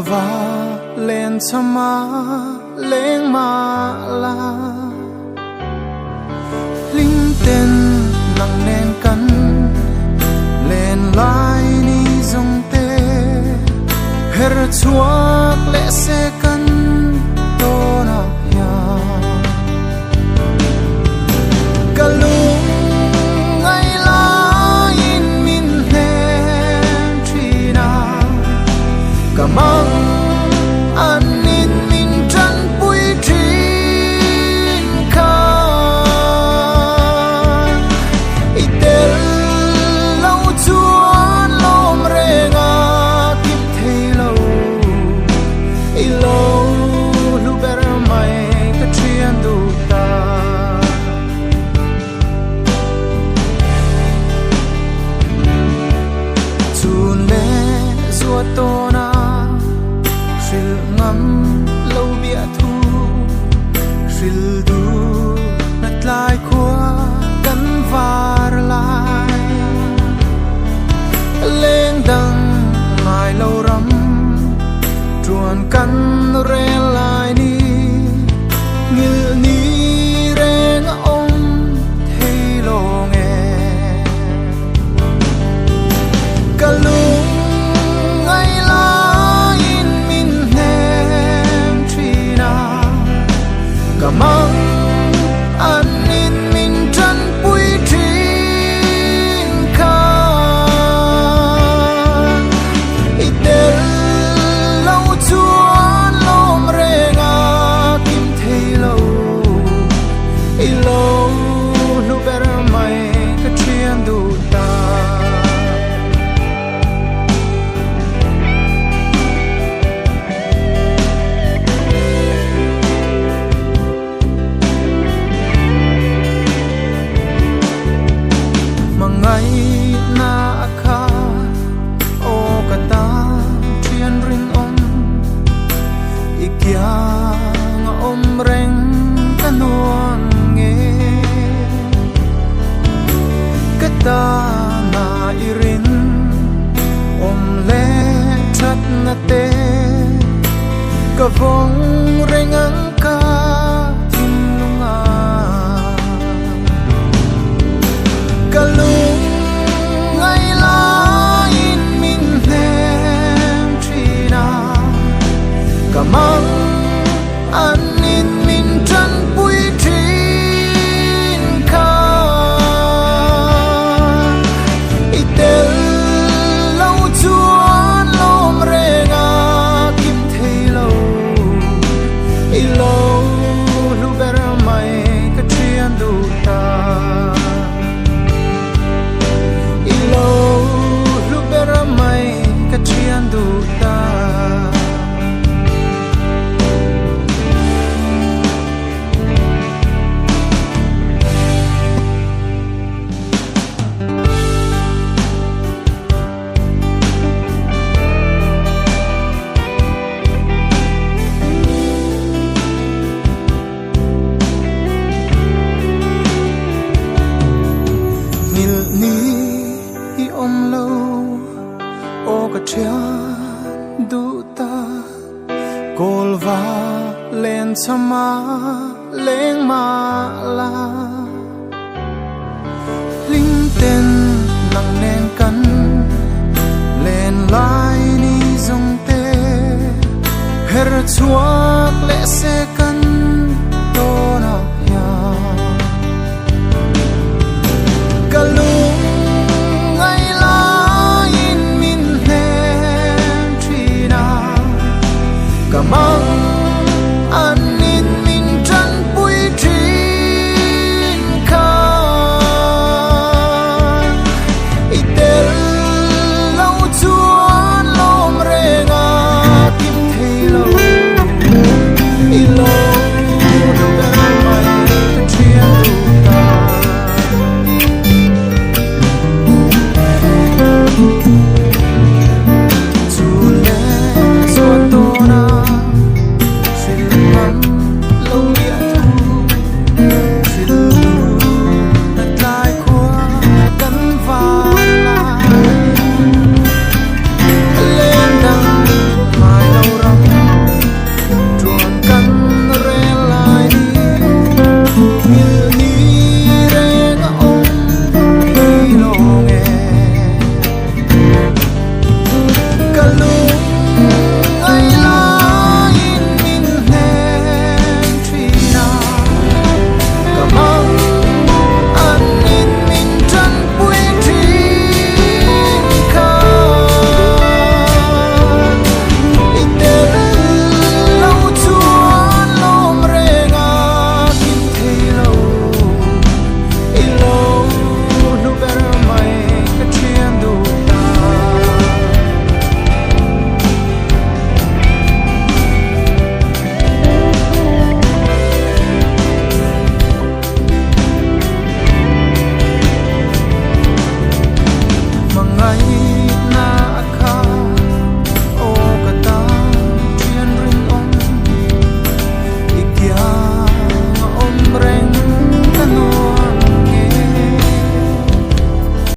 va len chama leng ma la linh ten nang nen kan len lai ni zong te her chuak le se kan to na ya kalung ngai la in min hen trina kamang an in min tran pui trin ka itel lo chuan lom renga kip thei lo i lo lu ber mai ka trian du ta chun le zuat to na shil ngam lo bia thu shil du nat lai khua kan var lai leng dang mai lo ram truan kan re lai ni ngil ni reng om thei lo nge kalung ngai la in min hem trina kamang an in min tran pui trin ka itel lo chuan lom renga kim thei lo i lo lu ber mai ka trian du ta mangai na akha o kata trian ring om ikya nga om reng kanuang nge kata na irin om le chat na te kavong reng ang ka tinunga kalung ngai la in min hem trina kamang an in min tran pui trin ka itel lo chuan lom renga kim thei lo i lo lu ber mai ka trian du ta i lo lu ber mai ka trian du ta ngil ni i om lo o ka trian du ta kol va len chama leng ma la linh ten nang nen kan len lai ni zong te her chuak le se kan